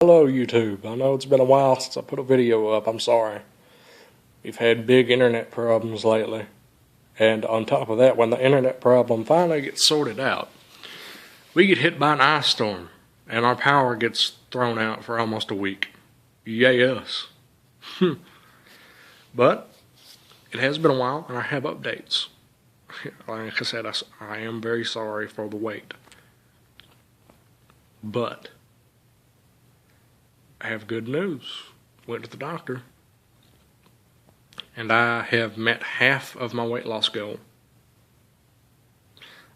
Hello YouTube, I know it's been a while since I put a video up, I'm sorry. We've had big internet problems lately. And on top of that, when the internet problem finally gets sorted out, we get hit by an ice storm and our power gets thrown out for almost a week. Yay us. But it has been a while and I have updates. Like I said, I am very sorry for the wait. But I have good news. Went to the doctor and I have met half of my weight loss goal.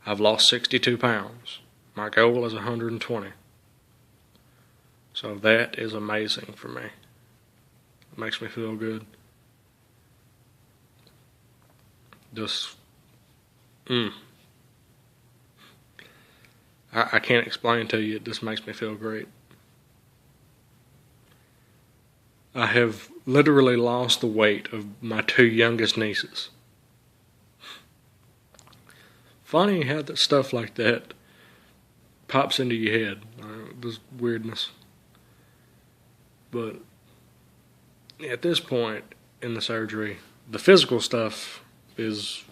I've lost 62 pounds. My goal is 120. So that is amazing for me. It makes me feel good. Just, I can't explain to you, it just makes me feel great. I have literally lost the weight of my two youngest nieces. Funny how that stuff like that pops into your head. This weirdness. But at this point in the surgery, the physical stuff is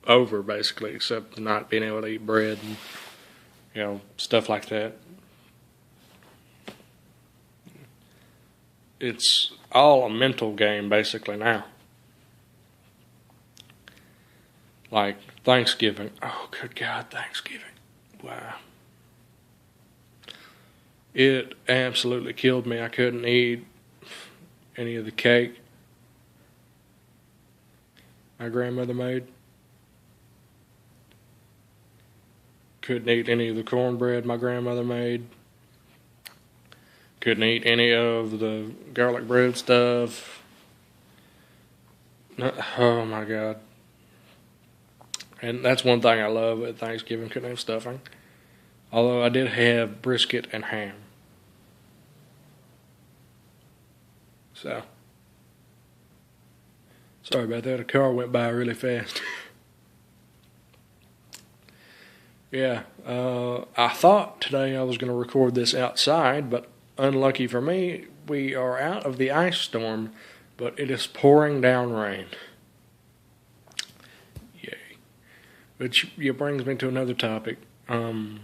over basically, except not being able to eat bread and, stuff like that. It's all a mental game basically now. Like Thanksgiving. Oh, good God, Thanksgiving. Wow. It absolutely killed me. I couldn't eat any of the cake my grandmother made. Couldn't eat any of the cornbread my grandmother made. Couldn't eat any of the garlic bread stuff. Oh my God. And that's one thing I love at Thanksgiving, couldn't have stuffing. Although I did have brisket and ham. So, sorry about that, a car went by really fast. Yeah, I thought today I was going to record this outside, but unlucky for me, we are out of the ice storm, but it is pouring down rain. Yay. Which brings me to another topic. I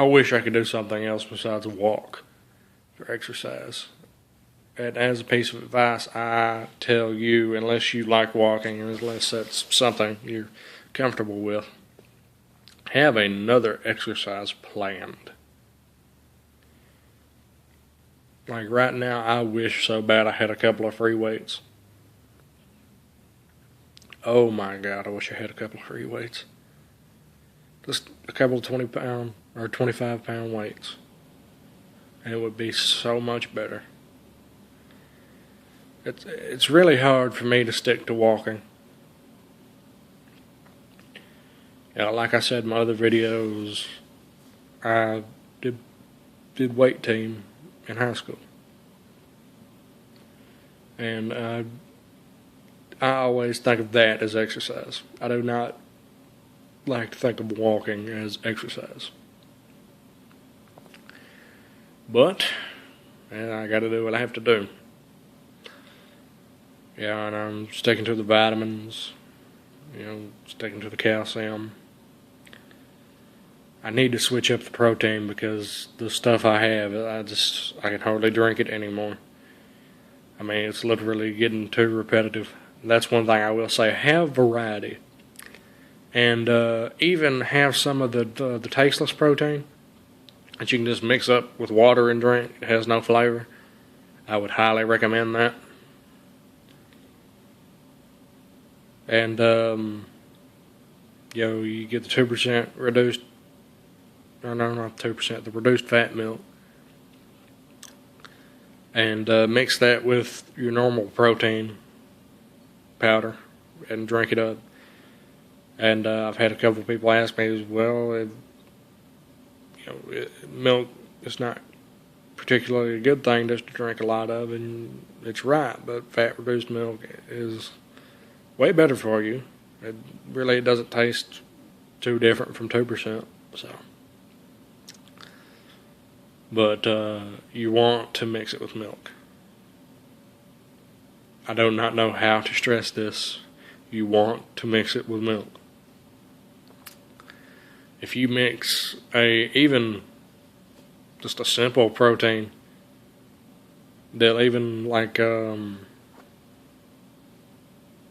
wish I could do something else besides walk for exercise. And as a piece of advice, I tell you, unless you like walking, unless that's something you're comfortable with, have another exercise planned. Like right now, I wish so bad I had a couple of free weights. Oh my God, I wish I had a couple of free weights. Just a couple of 20-pound or 25-pound weights. And it would be so much better. It's really hard for me to stick to walking. Like I said in my other videos, I did weight team in high school. And I always think of that as exercise. I do not like to think of walking as exercise. But, I gotta do what I have to do. Yeah, and I'm sticking to the vitamins, sticking to the calcium. I need to switch up the protein because the stuff I have, I can hardly drink it anymore. I mean, it's literally getting too repetitive. That's one thing I will say. Have variety. And even have some of the tasteless protein that you can just mix up with water and drink. It has no flavor. I would highly recommend that. And, you get the 2% reduced, or no, not 2%, the reduced fat milk. And mix that with your normal protein powder and drink it up. And I've had a couple of people ask me, well, milk is not particularly a good thing just to drink a lot of, and it's right, but fat-reduced milk is way better for you. It really doesn't taste too different from 2%. So, but you want to mix it with milk. I do not know how to stress this. You want to mix it with milk. If you mix even just a simple protein, they'll even like a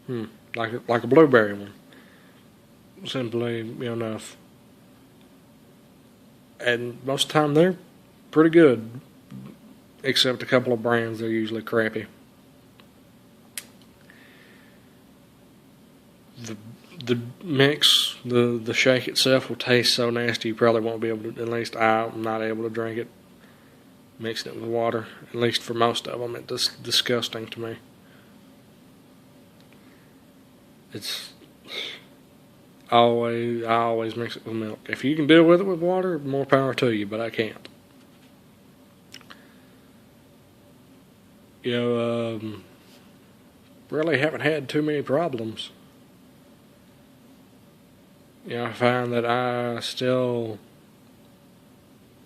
blueberry one, simply enough. And most of the time they're pretty good, except a couple of brands, they're usually crappy. The mix, the shake itself will taste so nasty you probably won't be able to, at least I'm not able to drink it. Mixing it with water, at least for most of them, it's disgusting to me. I always mix it with milk. If you can deal with it with water, more power to you, but I can't. Really haven't had too many problems. I find that I still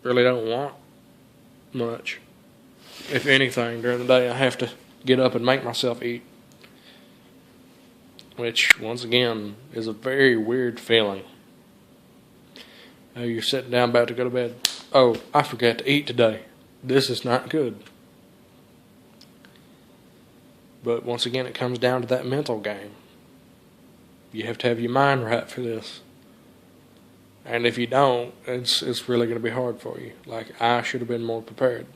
really don't want much. If anything, during the day I have to get up and make myself eat. Which, once again, is a very weird feeling. You're sitting down about to go to bed. Oh, I forgot to eat today. This is not good. But once again, it comes down to that mental game. You have to have your mind right for this. And if you don't, it's really going to be hard for you. Like, I should have been more prepared.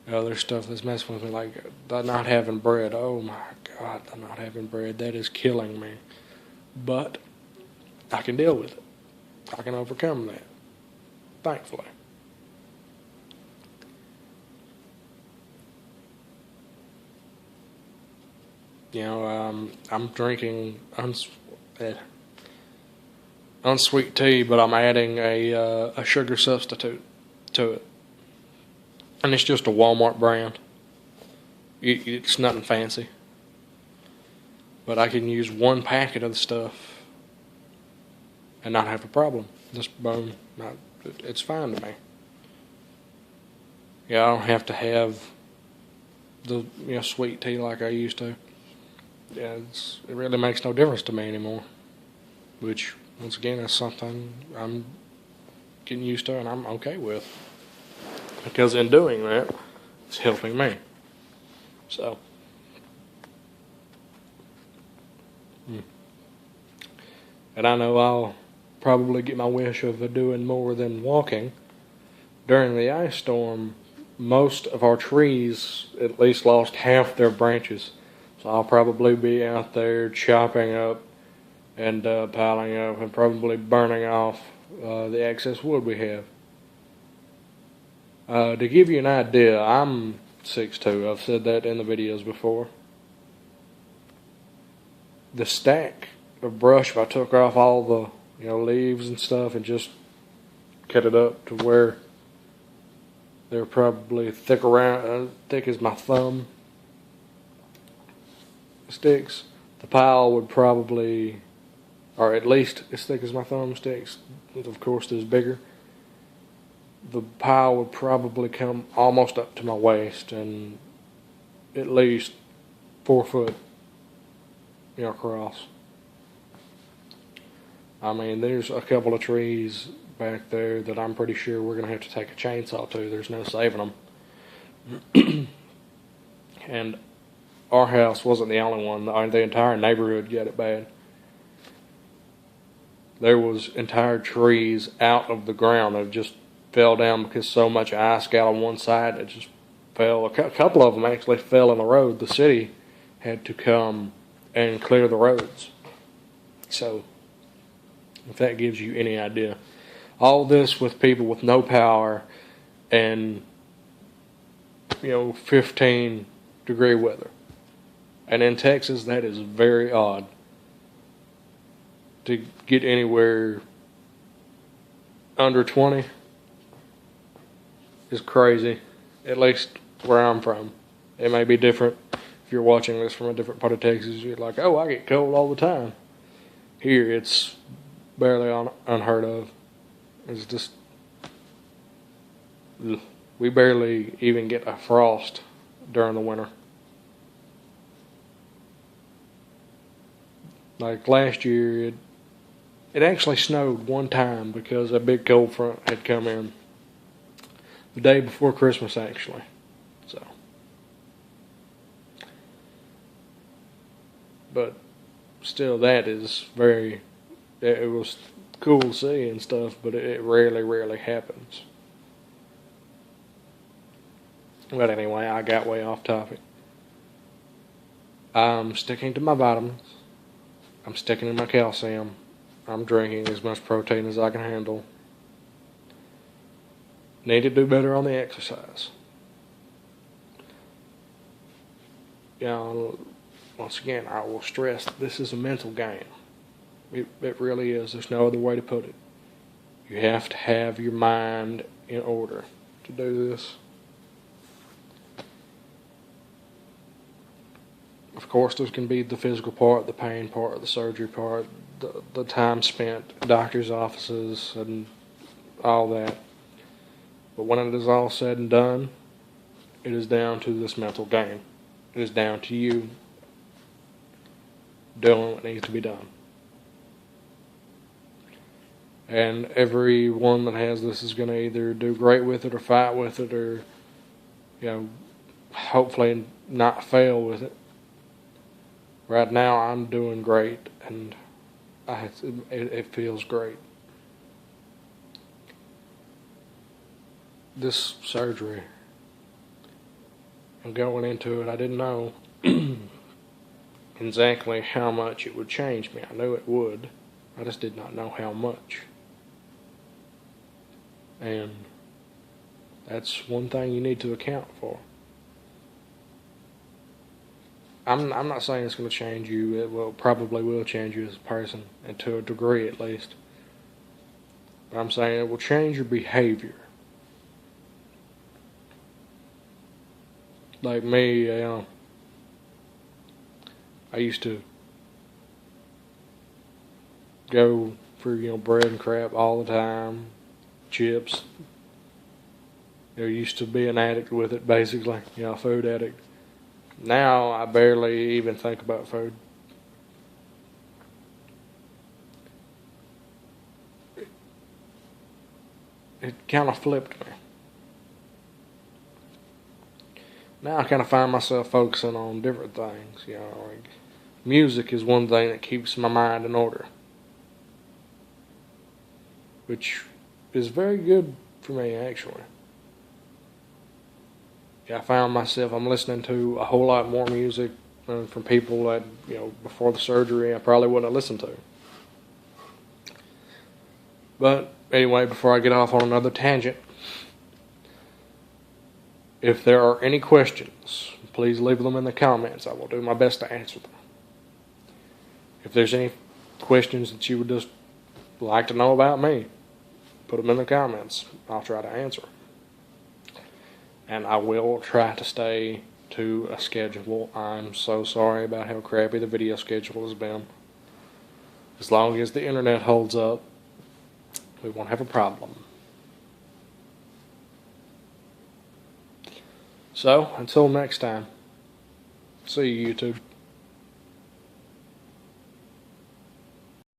There's stuff that's messing with me, like the not having bread. Oh my God, the not having bread. That is killing me. But I can deal with it. I can overcome that. Thankfully. I'm drinking unsweet tea, but I'm adding a sugar substitute to it. And it's just a Walmart brand. It's nothing fancy. But I can use one packet of the stuff and not have a problem. Just boom. It's fine to me. I don't have to have the sweet tea like I used to. It really makes no difference to me anymore. Which, once again, is something I'm getting used to and I'm okay with. Because in doing that, it's helping me. So. And I know I'll probably get my wish of doing more than walking. During the ice storm, most of our trees at least lost half their branches. So I'll probably be out there chopping up and piling up and probably burning off the excess wood we have. To give you an idea, I'm 6'2". I've said that in the videos before. The stack of brush, if I took off all the leaves and stuff and just cut it up to where they're probably thick as my thumb sticks, the pile would probably, or at least as thick as my thumb sticks, of course there's bigger, the pile would probably come almost up to my waist and at least 4 foot across. I mean, there's a couple of trees back there that I'm pretty sure we're going to have to take a chainsaw to. There's no saving them. And our house wasn't the only one. The entire neighborhood got it bad. There was entire trees out of the ground that just fell down because so much ice got on one side it just fell. A couple of them actually fell in the road. The city had to come and clear the roads. So, if that gives you any idea. All this with people with no power and 15-degree weather. And in Texas, that is very odd. To get anywhere under 20 is crazy. At least where I'm from. It may be different if you're watching this from a different part of Texas. You're like, oh, I get cold all the time. Here, it's barely unheard of. It's just We barely even get a frost during the winter. Like last year, it actually snowed one time because a big cold front had come in the day before Christmas, actually. So, but still, that is very. It was cool to see and stuff, but it rarely happens. But anyway, I got way off topic. I'm sticking to my vitamins. I'm sticking to my calcium. I'm drinking as much protein as I can handle. Need to do better on the exercise. You know, once again, I will stress this is a mental game. It really is. There's no other way to put it. You have to have your mind in order to do this. Of course, there's going to be the physical part, the pain part, the surgery part, the time spent in doctor's offices, and all that. But when it is all said and done, it is down to this mental game. It is down to you doing what needs to be done. And everyone that has this is going to either do great with it or fight with it or, hopefully not fail with it. Right now I'm doing great and it feels great. This surgery, and going into it, I didn't know exactly how much it would change me. I knew it would. I just did not know how much. And that's one thing you need to account for. I'm not saying it's going to change you. It probably will change you as a person, and to a degree at least. But I'm saying it will change your behavior. Like me, I used to go for bread and crap all the time, chips. Used to be an addict with it, basically, food addict. Now I barely even think about food. It kind of flipped me. Now I kind of find myself focusing on different things. Like music is one thing that keeps my mind in order, which is very good for me, actually. I found myself, I'm listening to a whole lot more music from people that, before the surgery I probably wouldn't have listened to. But anyway, before I get off on another tangent, if there are any questions, please leave them in the comments. I will do my best to answer them. If there's any questions that you would just like to know about me, put them in the comments. I'll try to answer. And I will try to stay to a schedule. I'm so sorry about how crappy the video schedule has been. As long as the internet holds up, we won't have a problem. So, until next time, see you, YouTube.